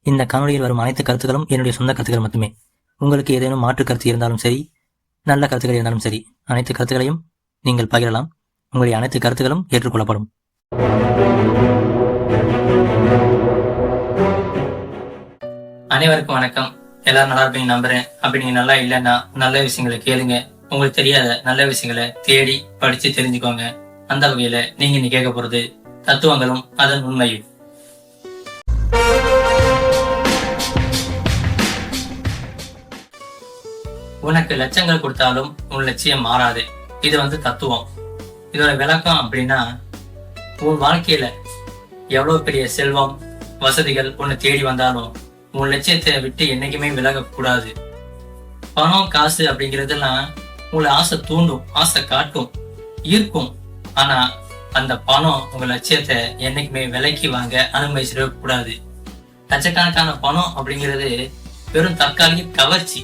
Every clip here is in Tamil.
இந்த காணொலியில் வரும் அனைத்து கருத்துக்களும் என்னுடைய சொந்த கருத்துக்கள் மட்டுமே. உங்களுக்கு ஏதேனும் மாற்று கருத்து இருந்தாலும் சரி, நல்ல கருத்துக்கள் இருந்தாலும் சரி, அனைத்து கருத்துக்களையும் நீங்கள் பகிரலாம். உங்களுடைய அனைத்து கருத்துக்களும் ஏற்றுக்கொள்ளப்படும். அனைவருக்கும் வணக்கம். எல்லாரும் நல்லா இருப்பீங்க நம்புறேன். அப்படி நீங்க நல்லா இல்லைன்னா நல்ல விஷயங்களை கேளுங்க. உங்களுக்கு தெரியாத நல்ல விஷயங்களை தேடி படிச்சு தெரிஞ்சுக்கோங்க. அந்த வகையில நீங்க இன்னைக்கு கேட்க போறது தத்துவங்களும் அதன் உண்மையும். உனக்கு லட்சங்கள் கொடுத்தாலும் உன் லட்சியம் மாறாது. இது தத்துவம். இதோட விளக்கம் அப்படின்னா, உன் வாழ்க்கையில எவ்வளவு பெரிய செல்வம் வசதிகள் உன்னை தேடி வந்தாலும் உன் லட்சியத்தை விட்டு என்னைக்குமே விலக கூடாது. பணம் காசு அப்படிங்கிறதெல்லாம் உங்களை ஆசை தூண்டும், ஆசை காட்டும், ஈர்க்கும். ஆனா அந்த பணம் உங்க லட்சியத்தை என்னைக்குமே விலைக்கு வாங்க அனுமதிச்சிட கூடாது. லட்சக்கணக்கான பணம் அப்படிங்கிறது வெறும் தற்காலிக கவர்ச்சி.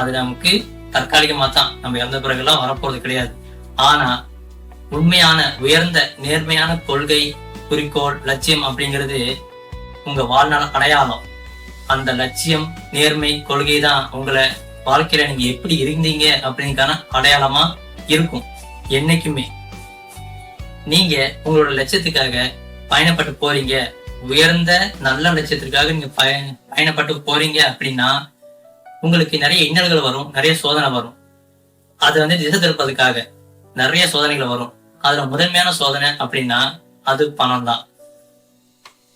அது நமக்கு தற்காலிகமா தான், நம்ம இறந்த பிறகுலாம் வரப்போறது கிடையாது. ஆனா உண்மையான உயர்ந்த நேர்மையான கொள்கை, குறிக்கோள், லட்சியம் அப்படிங்கிறது உங்க வாழ்நாள் அடையாளம். அந்த லட்சியம், நேர்மை, கொள்கை தான் உங்களை வாழ்க்கையில நீங்க எப்படி இருந்தீங்க அப்படிங்கிறதுக்கான அடையாளமா இருக்கும். என்னைக்குமே நீங்க உங்களோட லட்சியத்துக்காக பயணப்பட்டு போறீங்க, உயர்ந்த நல்ல லட்சியத்திற்காக நீங்க பயணப்பட்டு போறீங்க அப்படின்னா உங்களுக்கு நிறைய இன்னல்கள் வரும், நிறைய சோதனை வரும். அது திசை திருப்பதுக்காக நிறைய சோதனைகள் வரும். அதுல முதன்மையான சோதனை அப்படின்னா அது பணம் தான்.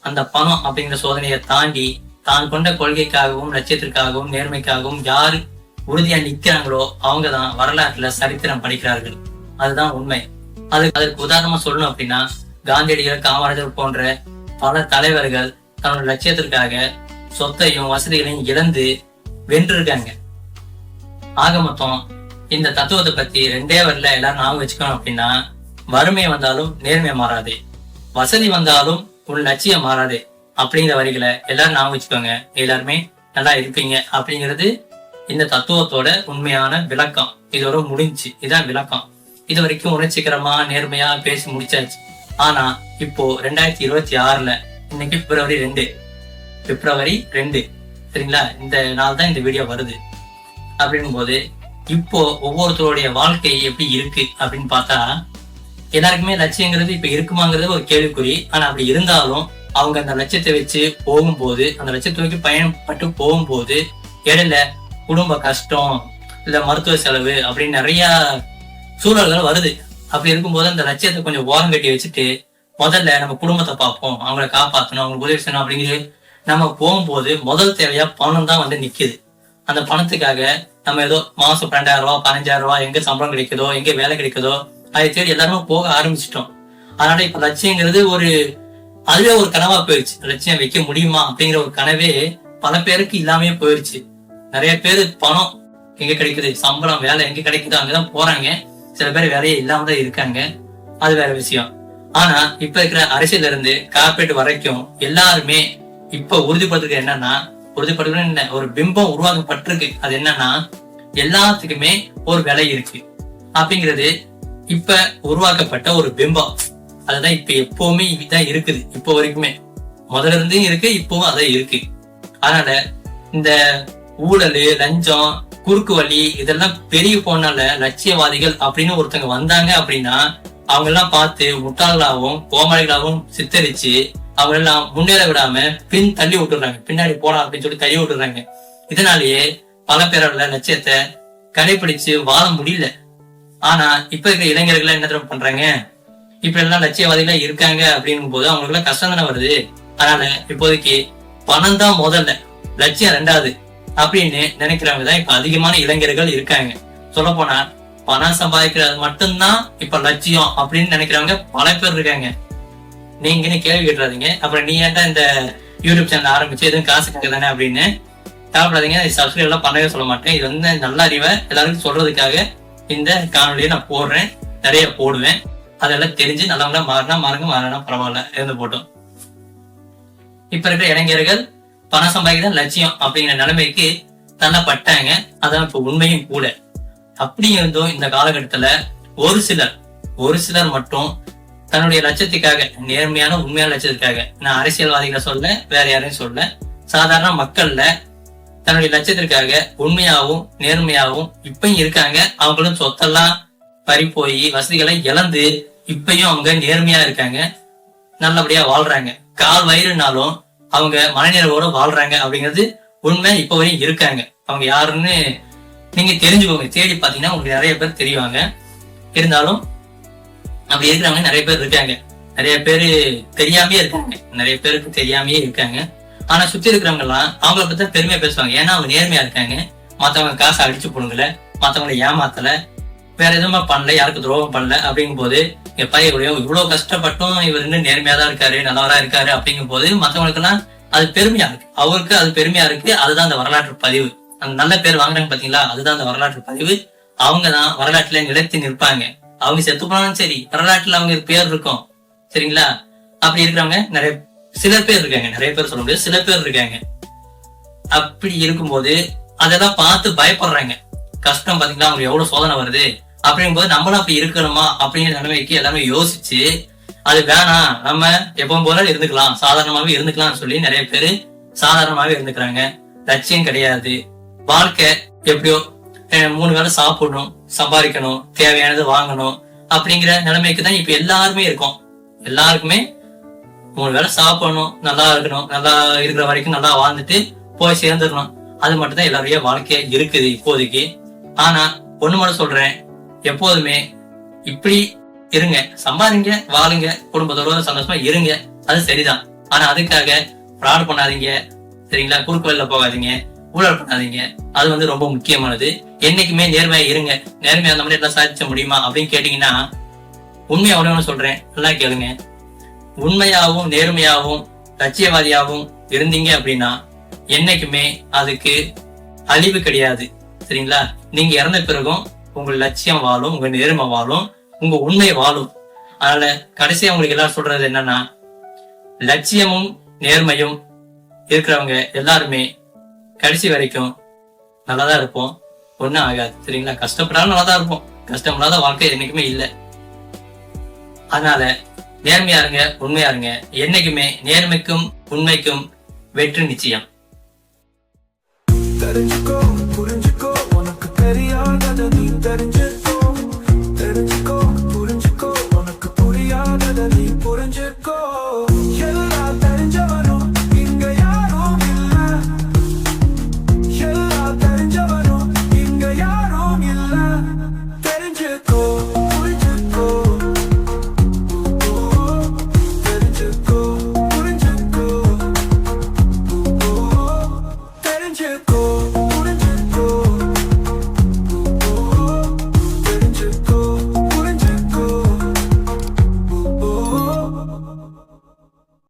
அந்த பணம் அப்படிங்கிற சோதனையை தாண்டி தான் கொண்ட கொள்கைக்காகவும் லட்சியத்திற்காகவும் நேர்மைக்காகவும் யாரு உறுதியா நிக்கிறாங்களோ அவங்கதான் வரலாற்றுல சரித்திரம் படிக்கிறார்கள். அதுதான் உண்மை. அதற்கு உதாரணமா சொல்லணும் அப்படின்னா, காந்தியடிகள், காமராஜர் போன்ற பல தலைவர்கள் தன்னோட லட்சியத்திற்காக சொத்தையும் வசதிகளையும் இழந்து வென்றிருக்காங்க. ஆக மொத்தம் இந்த தத்துவத்தை பத்தி ரெண்டே வரல எல்லாரும் ஞாபகம் வச்சுக்கணும் அப்படின்னா, வறுமை வந்தாலும் நேர்மை மாறாது, வசதி வந்தாலும் உன் லட்சியம் மாறாது அப்படிங்கிற வரிகளை எல்லாரும் ஞாபகம் வச்சுக்கோங்க. எல்லாருமே நல்லா இருப்பீங்க அப்படிங்கிறது இந்த தத்துவத்தோட உண்மையான விளக்கம். இதோட முடிஞ்சு. இதான் விளக்கம். இது வரைக்கும் உணர்ச்சிகரமா நேர்மையா பேசி முடிச்சாச்சு. ஆனா இப்போ 2026 இன்னைக்கு பிப்ரவரி 2 சரிங்களா? இந்த நாள் தான் இந்த வீடியோ வருது. அப்படின்னும் போது இப்போ ஒவ்வொருத்தருடைய வாழ்க்கை எப்படி இருக்கு அப்படின்னு பார்த்தா, எல்லாருக்குமே லட்சியங்கிறது இப்ப இருக்குமாங்கிறது ஒரு கேள்விக்குறி. ஆனா அப்படி இருந்தாலும் அவங்க அந்த லட்சியத்தை வச்சு போகும்போது, அந்த லட்சியத்தை நோக்கி பயணப்பட்டு போகும்போது இடையில குடும்ப கஷ்டம், இல்ல மருத்துவ செலவு அப்படின்னு நிறைய சூழல்கள் வருது. அப்படி இருக்கும்போது அந்த லட்சியத்தை கொஞ்சம் ஓரம் கட்டி வச்சுட்டு முதல்ல நம்ம குடும்பத்தை பார்ப்போம், அவங்களை காப்பாற்றணும், அவங்களுக்கு உதவி செய்யணும் அப்படிங்கிறது நம்ம போகும்போது முதல் தேவையா பணம் தான் நிக்குது. அந்த பணத்துக்காக நம்ம ஏதோ மாசம் 2000 ரூபாய் 15,000 ரூபாய் எங்க சம்பளம் கிடைக்குதோ, எங்க வேலை கிடைக்குதோ அதை தேடி எல்லாருமே போக ஆரம்பிச்சிட்டோம். அதனால இப்ப லட்சியங்கிறது அதுவே ஒரு கனவா போயிடுச்சு. லட்சியம் வைக்க முடியுமா அப்படிங்கிற ஒரு கனவே பல பேருக்கு இல்லாமே போயிடுச்சு. நிறைய பேரு பணம் எங்க கிடைக்குது, சம்பளம், வேலை எங்க கிடைக்குதோ அங்கதான் போறாங்க. சில பேர் வேலையே இல்லாம தான் இருக்காங்க. அது வேற விஷயம். ஆனா இப்ப இருக்கிற அரசியல இருந்து கார்பரேட் வரைக்கும் எல்லாருமே இப்ப உறுதிப்படுத்துறது என்னன்னா, ஒரு பிம்பம் உருவாக்கப்பட்டிருக்கு. அது என்னன்னா, எல்லாத்துக்குமே ஒரு விலை இருக்கு அப்படிங்கிறது இப்ப உருவாக்கப்பட்ட ஒரு பிம்பம். அதுதான் இப்ப எப்பவுமே இதுதான் இருக்குது. இப்போ வரைக்குமே முதல்ல இருந்தே இருக்கு, இப்பவும் அதான் இருக்கு. அதனால இந்த ஊழல், லஞ்சம், குறுக்கு வழி இதெல்லாம் பெரிய போனால லட்சியவாதிகள் அப்படின்னு ஒருத்தங்க வந்தாங்க அப்படின்னா அவங்க எல்லாம் பார்த்து முட்டாள்களாகவும் கோமாளிகளாகவும் சித்தரிச்சு அவங்க எல்லாம் முன்னேற விடாம தள்ளி விட்டுறாங்க. பின்னாடி போலாம் அப்படின்னு சொல்லி தள்ளி விட்டுறாங்க. இதனாலேயே பல பேரோட லட்சியத்தை கடைபிடிச்சு வாழ முடியல. ஆனா இப்ப இருக்கிற இளைஞர்கள் என்ன தெரியும் பண்றாங்க, இப்ப எல்லாம் லட்சியவாதிகளா இருக்காங்க அப்படிங்கும் போது அவங்களுக்கு எல்லாம் கஷ்டம் தானே வருது. அதனால இப்போதைக்கு பணம் தான் முதல்ல, லட்சியம் ரெண்டாவது அப்படின்னு நினைக்கிறவங்க தான் இப்ப அதிகமான இளைஞர்கள் இருக்காங்க. சொல்ல போனா பணம் சம்பாதிக்கிறது மட்டும்தான் இப்ப லட்சியம் அப்படின்னு நினைக்கிறவங்க பல பேர் இருக்காங்க. நீங்கன்னு கேள்வி கேட்டுறாதீங்க, அப்புறம் நீ ஏன்டா இந்த யூடியூப் சேனல் ஆரம்பிச்சு எதுவும் காசு கேட்கதானே அப்படின்னு கவலைப்படாதீங்க. சப்ஸ்கிரைப் எல்லாம் பண்ணவே சொல்ல மாட்டேன். இது நல்ல அறிவை எல்லாருக்கும் சொல்றதுக்காக இந்த காணொலியை நான் போடுறேன், நிறைய போடுவேன். அதெல்லாம் தெரிஞ்சு நல்லவங்களா மாறுனா பரவாயில்ல, இருந்து போட்டோம். இப்ப இருக்கிற இளைஞர்கள் பணம் சம்பாதிக்கதான் லட்சியம் அப்படிங்கிற நிலைமைக்கு தள்ளப்பட்டாங்க. அதான் இப்ப உண்மையும் கூட. அப்படி இருந்தும் இந்த காலகட்டத்துல ஒரு சிலர் மட்டும் தன்னுடைய லட்சத்துக்காக, நேர்மையான உண்மையான லட்சத்துக்காக, நான் அரசியல்வாதிகளை சொல்ல, வேற யாரையும் சொல்ல, சாதாரண மக்கள்ல தன்னுடைய லட்சியத்திற்காக உண்மையாவும் நேர்மையாவும் இப்பயும் இருக்காங்க. அவங்களும் சொத்தெல்லாம் பறி போய் வசதிகளை இழந்து இப்பயும் அவங்க நேர்மையா இருக்காங்க, நல்லபடியா வாழ்றாங்க. கால் வயிறுனாலும் அவங்க மனநிறைவோட வாழ்றாங்க அப்படிங்கிறது உண்மை. இப்ப வரையும் இருக்காங்க. அவங்க யாருன்னு நீங்க தெரிஞ்சுக்கோங்க, தேடி பாத்தீங்கன்னா உங்களுக்கு நிறைய பேர் தெரியுவாங்க. இருந்தாலும் அப்படி இருக்கிறவங்க நிறைய பேர் இருக்காங்க. நிறைய பேரு தெரியாமே இருக்காங்க, நிறைய பேருக்கு தெரியாமயே இருக்காங்க. ஆனா சுத்தி இருக்கிறவங்க எல்லாம் அவங்கள பத்தி பெருமையா பேசுவாங்க. ஏன்னா அவங்க நேர்மையா இருக்காங்க, மத்தவங்க காசை அடிச்சு போடுங்கல, மத்தவங்களை ஏமாத்தல, வேற எதுவுமே பண்ணல, யாருக்கு துரோகம் பண்ணல. அப்படிங்கும் போது இவ்வளவு கஷ்டப்பட்டும் இவர் இன்னும் நேர்மையா தான் இருக்காரு, நல்லவரா இருக்காரு. அப்படிங்கும் போது மத்தவங்களுக்கு எல்லாம் அது பெருமையா இருக்கு, அவருக்கு அது பெருமையா இருக்கு. அதுதான் அந்த வரலாற்று பதிவு. அந்த நல்ல பேர் வாங்குறாங்க பாத்தீங்களா, அதுதான் அந்த வரலாற்று பதிவு. அவங்கதான் வரலாற்றுல நிலைத்து நிற்பாங்க. அவங்க செத்து போனாலும் சரி, வரலாற்றுல அவங்க பேர் இருக்கும். சரிங்களா? அப்படி இருக்கிறவங்க நிறைய சில பேர் இருக்காங்க, நிறைய பேர் சொல்ல முடியாது, சில பேர் இருக்காங்க. அப்படி இருக்கும்போது அதெல்லாம் பார்த்து பயப்படுறாங்க. கஷ்டம் பாத்தீங்களா, அவங்க எவ்வளவு சோதனை வருது அப்படிங்கும் போது நம்மளும் அப்படி இருக்கணுமா அப்படிங்கிற நிலைமைக்கு எல்லாமே யோசிச்சு அது வேணாம், நம்ம எப்பவும் போல இருந்துக்கலாம், சாதாரணமாவே இருந்துக்கலாம்னு சொல்லி நிறைய பேரு சாதாரணமாவே இருந்துக்கிறாங்க. லட்சியம் கிடையாது, வாழ்க்கை எப்படியோ 3 வேளை சாப்பிடணும், சம்பாதிக்கணும், தேவையானது வாங்கணும் அப்படிங்கிற நிலைமைக்கு தான் இப்ப எல்லாருமே இருக்கோம். எல்லாருக்குமே 3 வேளை சாப்பிடணும், நல்லா இருக்கணும், நல்லா இருக்கிற வரைக்கும் நல்லா வாழ்ந்துட்டு போய் சேர்ந்துடணும். அது மட்டும் தான் எல்லாருடைய வாழ்க்கையா இருக்குது இப்போதைக்கு. ஆனா ஒண்ணு மட்டும் சொல்றேன், எப்போதுமே இப்படி இருங்க, சம்பாதிங்க, வாழுங்க, குடும்பத்தோட சந்தோஷமா இருங்க, அது சரிதான். ஆனா அதுக்காக ஃப்ராட் பண்ணாதீங்க, சரிங்களா? குறுக்கு வழியில போகாதீங்க, ஊழல் பண்ணாதீங்க. அது வந்து ரொம்ப முக்கியமானது. என்னைக்குமே நேர்மையா இருங்க. நேர்மையா அந்த மாதிரி எல்லாம் சாதிச்ச முடியுமா அப்படின்னு கேட்டீங்கன்னா, உண்மையா ஒண்ணு சொல்றேன், நல்லா கேளுங்க. உண்மையாவும் நேர்மையாவும் லட்சியவாதியாவும் இருந்தீங்க அப்படின்னா என்னைக்குமே அதுக்கு அழிவு கிடையாது. சரிங்களா? நீங்க இறந்த பிறகும் உங்க லட்சியம் வாழும், உங்க நேர்மை வாழும், உங்க உண்மை வாழும். அதனால கடைசியா உங்களுக்கு எல்லாரும் சொல்றது என்னன்னா, லட்சியமும் நேர்மையும் இருக்கிறவங்க எல்லாருமே கடைசி வரைக்கும் நல்லாதான் இருப்போம், ஒண்ணும் ஆகாது. சரிங்களா? கஷ்டப்படாலும் நல்லாதான் இருப்போம், கஷ்டப்படாத வாழ்க்கை என்னைக்குமே இல்லை. அதனால நேர்மையா இருங்க, உண்மையா இருங்க. என்னைக்குமே நேர்மைக்கும் உண்மைக்கும் வெற்றி நிச்சயம். தெரிஞ்சுக்கோ, புரிஞ்சுக்கோ, உனக்கு தெரியாதத நீ தெரிஞ்சுக்கோ. தெரிஞ்சுக்கோ, புரிஞ்சுக்கோ, உனக்கு புரியாதத நீ புரிஞ்சுக்கோ. எல்லாம் தெரிஞ்சவனும் இங்க யாரும் இல்ல, எல்லாம் தெரிஞ்சவனும் இங்க யாரும் இல்ல. தெரிஞ்சுக்கோ, புரிஞ்சுக்கோ, தெரிஞ்சுக்கோ, புரிஞ்சுக்கோ, தெரிஞ்சுக்கோ.